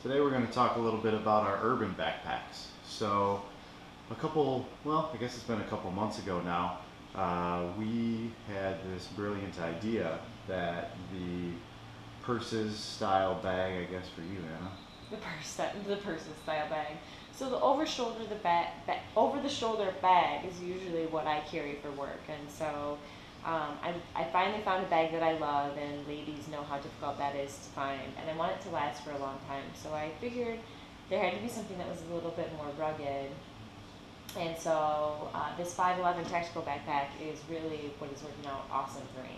Today we're going to talk a little bit about our urban backpacks. So I guess it's been a couple months ago now, we had this brilliant idea that the purses style bag, I guess for you, Anna. The person style bag. So the over the shoulder bag is usually what I carry for work, and so I finally found a bag that I love, and ladies know how difficult that is to find, and I want it to last for a long time. So I figured there had to be something that was a little bit more rugged, and so this 511 tactical backpack is really what is working out awesome for me.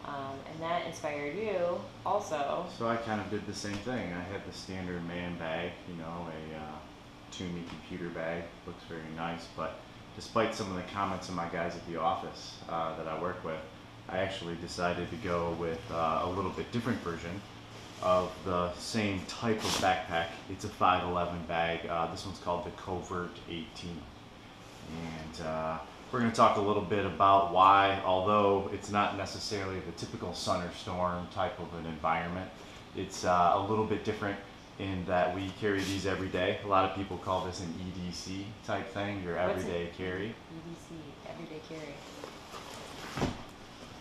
And that inspired you also. So I kind of did the same thing. I had the standard man bag, a Toomey computer bag. Looks very nice, but despite some of the comments of my guys at the office that I work with, I actually decided to go with a little bit different version of the same type of backpack. It's a 511 bag. This one's called the Covrt 18. And we're going to talk a little bit about why, although it's not necessarily the typical sun or storm type of an environment, it's a little bit different in that we carry these every day. A lot of people call this an EDC type thing, your everyday carry. EDC, everyday carry.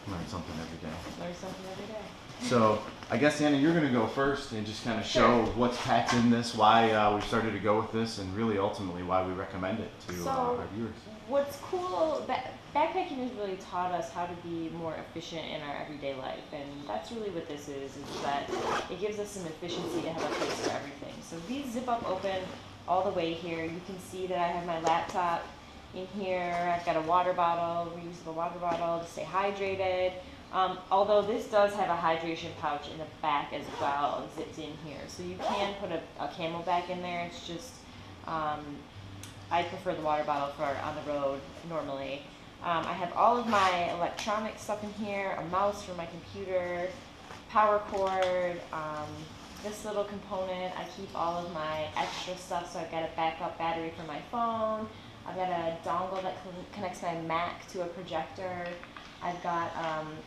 Learn something every day. Learn something every day. So I guess, Anna, you're going to go first and just kind of show what's packed in this, why we started to go with this, and really ultimately why we recommend it to our viewers. What's cool, backpacking has really taught us how to be more efficient in our everyday life, and that's really what this is that it gives us some efficiency to have a place for everything. So these zip up open all the way here. You can see that I have my laptop in here. I've got a water bottle, reusable water bottle to stay hydrated. Although this does have a hydration pouch in the back as well, zipped in here. So you can put a Camelback in there. It's just, I prefer the water bottle for on the road normally. I have all of my electronic stuff in here, a mouse for my computer, power cord, this little component. I keep all of my extra stuff, so I've got a backup battery for my phone. I've got a dongle that connects my Mac to a projector. I've got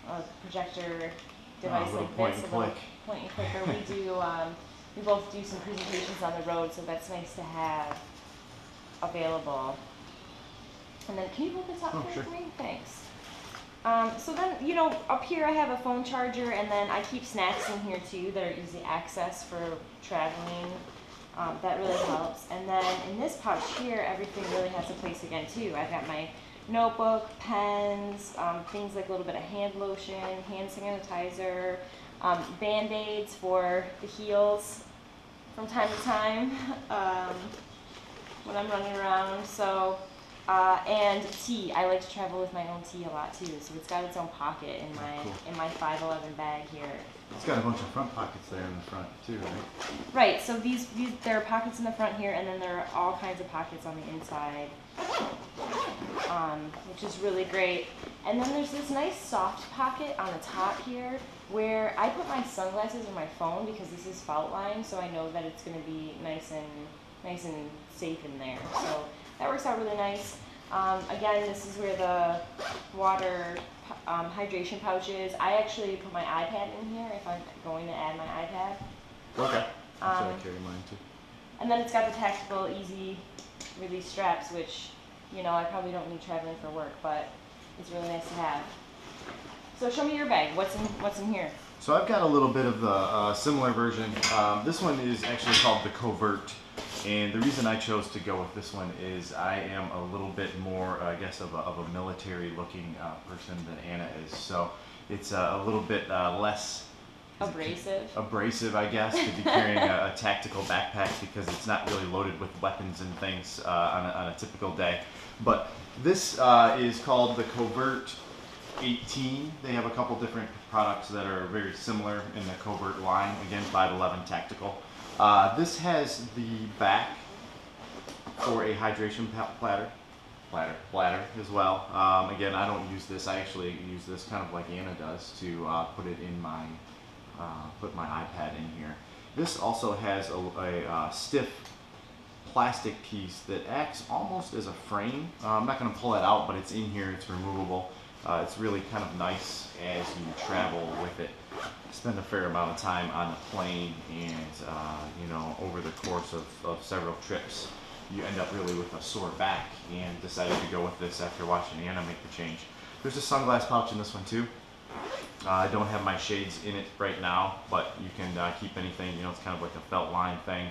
a projector device like this, a little point and clicker. We both do some presentations on the road, so that's nice to have available. And then, can you hold this up for me? Thanks. So then, up here I have a phone charger, and then I keep snacks in here too that are easy access for traveling. That really helps. And then in this pouch here, everything really has a place again too. I've got my notebook, pens, things like a little bit of hand lotion, hand sanitizer, Band-Aids for the heels from time to time when I'm running around. So, and tea. I like to travel with my own tea a lot too. So it's got its own pocket in my 511 bag here. It's got a bunch of front pockets there in the front too, right? Right. So these there are pockets in the front here, and then there are all kinds of pockets on the inside. Which is really great. And then there's this nice soft pocket on the top here where I put my sunglasses and my phone because this is felt lined, so I know that it's going to be nice and safe in there. So that works out really nice. Again, this is where the water hydration pouch is. I actually put my iPad in here if I'm going to add my iPad. Okay. That's what I carry mine too. And then it's got the tactical easy release straps, which I probably don't need traveling for work, but it's really nice to have. So show me your bag. What's in here? So I've got a little bit of the similar version. This one is actually called the Covrt, and the reason I chose to go with this one is I am a little bit more, I guess, of a military-looking person than Anna is. So it's a little bit less abrasive, I guess, to be carrying a tactical backpack because it's not really loaded with weapons and things on a typical day. But this is called the Covrt 18. They have a couple different products that are very similar in the Covrt line. Again, 511 tactical. This has the back for a hydration bladder as well. Again, I don't use this. I actually use this kind of like Anna does to put it in my put my iPad in here. This also has a stiff plastic piece that acts almost as a frame. I'm not going to pull it out, but it's in here. It's removable. It's really kind of nice as you travel with it. Spend a fair amount of time on the plane, and you know, over the course of several trips, you end up really with a sore back, and decided to go with this after watching Anna make the change. There's a sunglass pouch in this one too. I don't have my shades in it right now, but you can keep anything. You know, it's kind of like a felt line thing.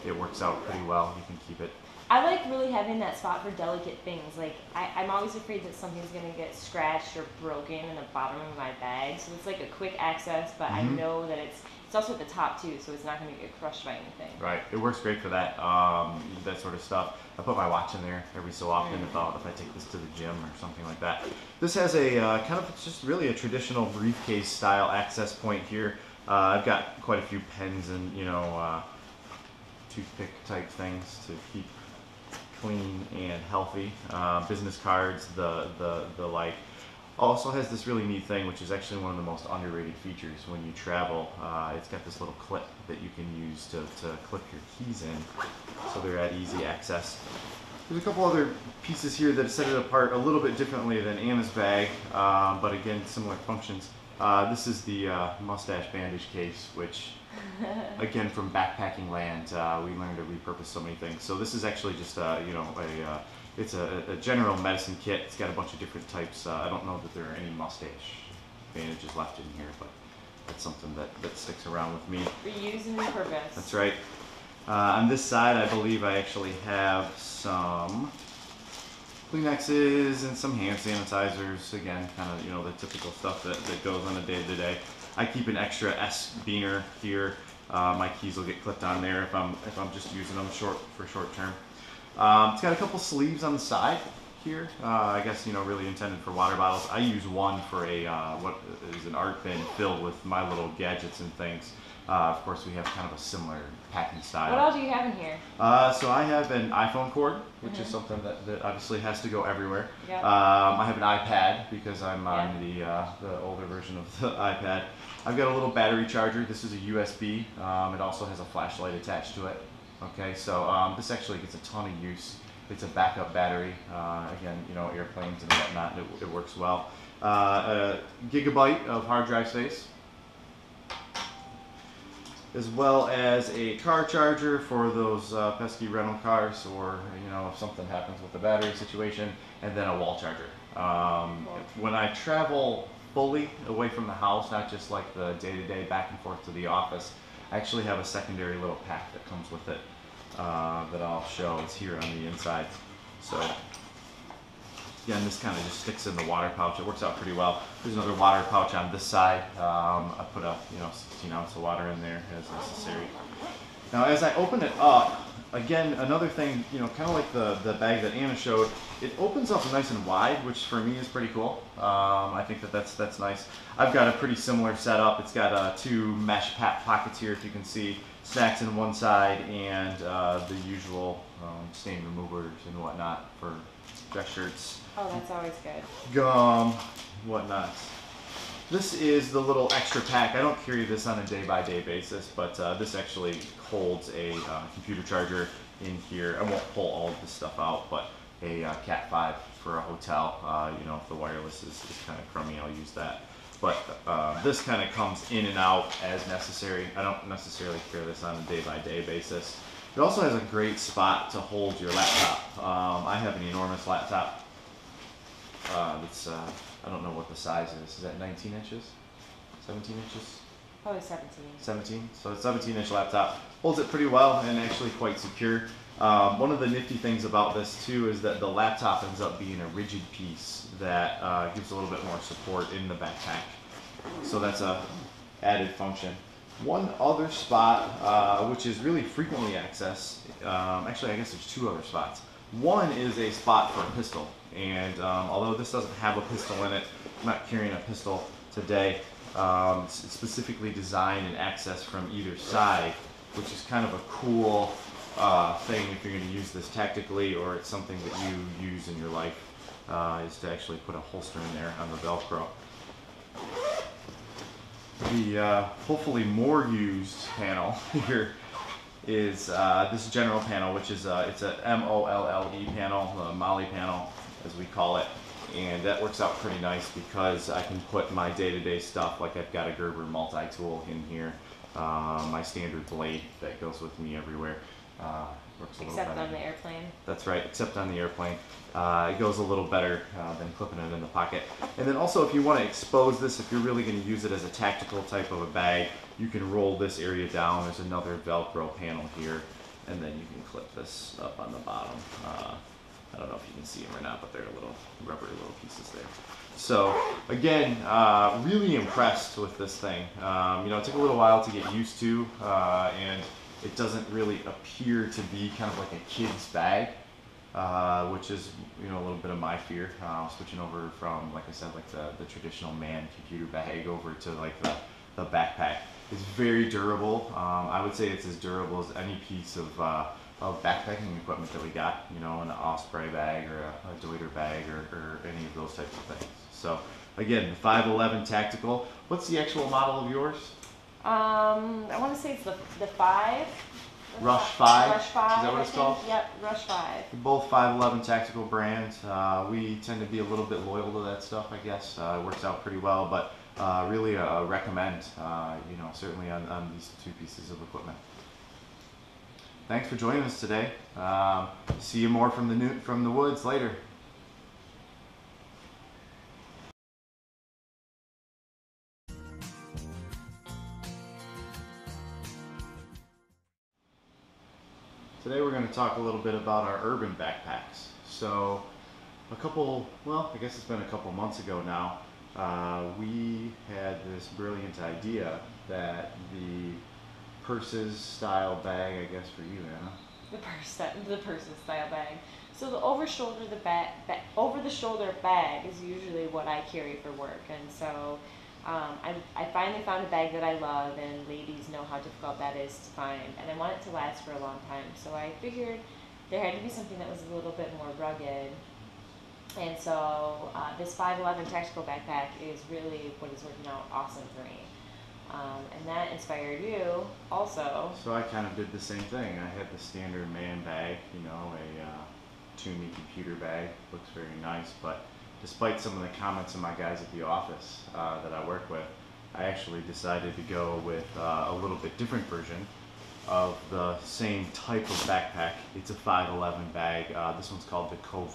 It works out pretty well. You can keep it. I like really having that spot for delicate things. Like, I'm always afraid that something's gonna get scratched or broken in the bottom of my bag. So it's like a quick access, but I know that it's also at the top too, so it's not gonna get crushed by anything. Right. It works great for that. That sort of stuff. I put my watch in there every so often if I take this to the gym or something like that. This has a kind of just really a traditional briefcase style access point here. I've got quite a few pens and, you know, toothpick type things to keep clean and healthy. Business cards, the like. Also has this really neat thing, which is actually one of the most underrated features when you travel. It's got this little clip that you can use to clip your keys in, so they're at easy access. There's a couple other pieces here that set it apart a little bit differently than Anna's bag, but again, similar functions. This is the mustache bandage case, which again, from backpacking land, we learned to repurpose so many things. So this is actually just you know, it's a general medicine kit. It's got a bunch of different types. I don't know that there are any mustache bandages left in here, but that's something that sticks around with me. Reuse and repurpose. That's right. On this side, I believe I actually have some Kleenexes and some hand sanitizers. Again, kind of, you know, the typical stuff that goes on a day-to-day. I keep an extra S beaner here. My keys will get clipped on there if I'm just using them for short term. It's got a couple sleeves on the side here. I guess, you know, really intended for water bottles. I use one for a what is an art bin filled with my little gadgets and things. Of course, we have kind of a similar packing style. What all do you have in here? So I have an iPhone cord, which is something that obviously has to go everywhere. Yep. I have an iPad because I'm on the older version of the iPad. I've got a little battery charger. This is a USB. It also has a flashlight attached to it. Okay, so this actually gets a ton of use. It's a backup battery. Again, you know, airplanes and whatnot, it works well. A gigabyte of hard drive space, as well as a car charger for those pesky rental cars, or, you know, if something happens with the battery situation, and then a wall charger. When I travel fully away from the house, not just like the day-to-day back and forth to the office, I actually have a secondary little pack that comes with it that I'll show. It's here on the inside. So again, this kind of just sticks in the water pouch. It works out pretty well. There's another water pouch on this side. I put a 16 ounce of water in there as necessary. Now, as I open it up, again, another thing, you know, kind of like the bag that Anna showed, it opens up nice and wide, which for me is pretty cool. I think that's nice. I've got a pretty similar setup. It's got two mesh pockets here, if you can see, snacks in one side, and the usual stain removers and whatnot for dress shirts. Oh, that's always good. Gum, whatnot. This is the little extra pack. I don't carry this on a day-by-day basis, but this actually holds a computer charger in here. I won't pull all of this stuff out, but a Cat 5 for a hotel. You know, if the wireless is kind of crummy, I'll use that. But this kind of comes in and out as necessary. I don't necessarily carry this on a day-by-day basis. It also has a great spot to hold your laptop. I have an enormous laptop. That's I don't know what the size is. Is that 19 inches? 17 inches? Probably 17. 17. So it's a 17-inch laptop. Holds it pretty well and actually quite secure. One of the nifty things about this too is that the laptop ends up being a rigid piece that gives a little bit more support in the backpack. So that's a added function. One other spot, which is really frequently accessed, actually I guess there's two other spots. One is a spot for a pistol, and although this doesn't have a pistol in it, I'm not carrying a pistol today. It's specifically designed and accessed from either side, which is kind of a cool thing if you're going to use this tactically, or it's something that you use in your life, is to actually put a holster in there on the Velcro. The hopefully more used panel here is this general panel, which is it's a MOLLE panel, the Molly panel as we call it. and that works out pretty nice because I can put my day-to-day stuff, like I've got a Gerber multi-tool in here, my standard blade that goes with me everywhere. Works a little Except better. on the airplane. That's right, except on the airplane. It goes a little better than clipping it in the pocket. And then also, if you want to expose this, if you're really going to use it as a tactical type of a bag, you can roll this area down. There's another Velcro panel here, and then you can clip this up on the bottom. I don't know if you can see them or not, but they're little rubbery little pieces there. So again, really impressed with this thing. You know, it took a little while to get used to, and it doesn't really appear to be kind of like a kid's bag, which is, you know, a little bit of my fear. Switching over from, like I said, like the traditional man computer bag over to like the backpack. It's very durable. I would say it's as durable as any piece of backpacking equipment that we got, you know, an Osprey bag or a Deuter bag or any of those types of things. So again, the 511 Tactical. What's the actual model of yours? I want to say it's the 5. Rush 5? Rush 5. Is that what it's called? Yep, Rush 5. Both 511 Tactical brands. We tend to be a little bit loyal to that stuff, I guess. It works out pretty well, but really recommend, you know, certainly on these two pieces of equipment. Thanks for joining us today. See you more from the woods later. Today we're going to talk a little bit about our urban backpacks. So I guess it's been a couple months ago now, we had this brilliant idea that the purses style bag, I guess for you, Anna. The purses style bag. So the over the shoulder bag is usually what I carry for work, and so I finally found a bag that I love, and ladies know how difficult that is to find, and I want it to last for a long time. So I figured there had to be something that was a little bit more rugged, and so this 511 Tactical backpack is really what is working out awesome for me. And that inspired you also. So I kind of did the same thing. I had the standard man bag, you know, a Toomey computer bag. Looks very nice, but despite some of the comments of my guys at the office that I work with, I actually decided to go with a little bit different version of the same type of backpack. It's a 511 bag. This one's called the Covrt.